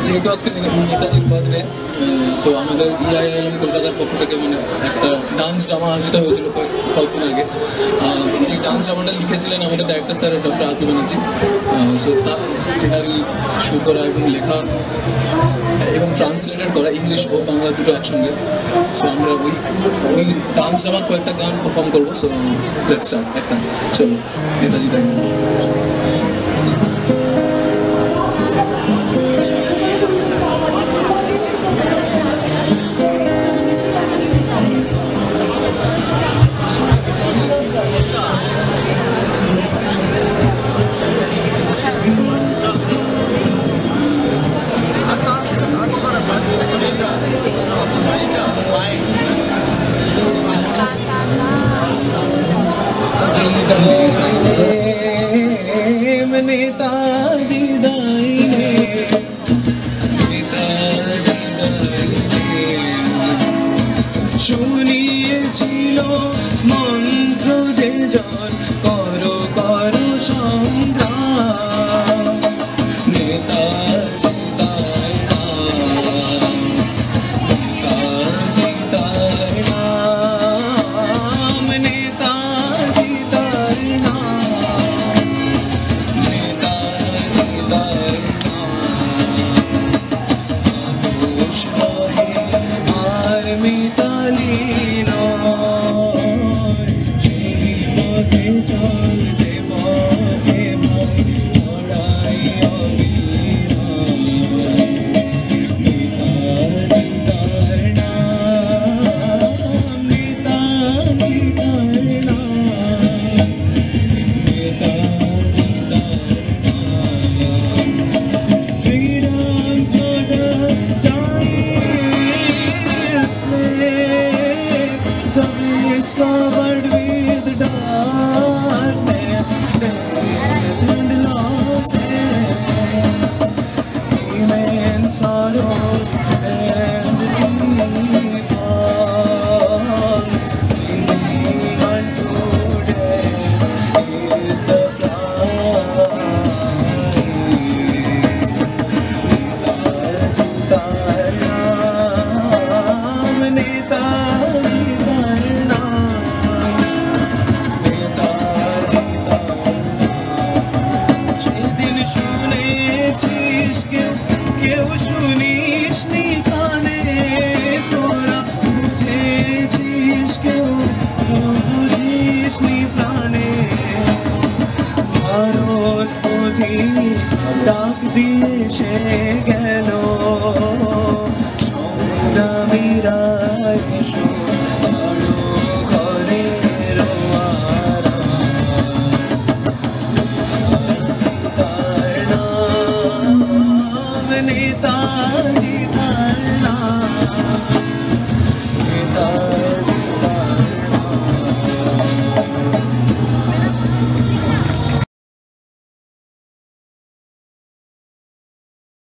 যেহেতু আজকে নেতাজির বার্থডে, সো আমাদের EIILM কলকাতার পক্ষ থেকে মানে একটা ডান্স ড্রামা আয়োজিত হয়েছিল কয়েকদিন আগে। যে ডান্স ড্রামাটা লিখেছিলেন আমাদের director sir doctor RP Banerjee. So তেনারই শুরু করা এবং লেখা এবং ট্রান্সলেটেড করা ইংলিশ ও বাংলা দুটো একসঙ্গে। সো আমরা ওই ডান্স ড্রামার কয়েকটা গান পারফর্ম করবো। So let's start. একটা চলো নেতাজি তাই নেতাজি দাইনে নেতাজি দাইনে শুনিয়েছিল মন্ত্র যে জন করো করো সংগ্রাম নেতাজি তার নাম নেতাজি তার নাম নেতাজি তার নাম নেতাজি তার নাম আর মিতালি নয় সেই পথে চল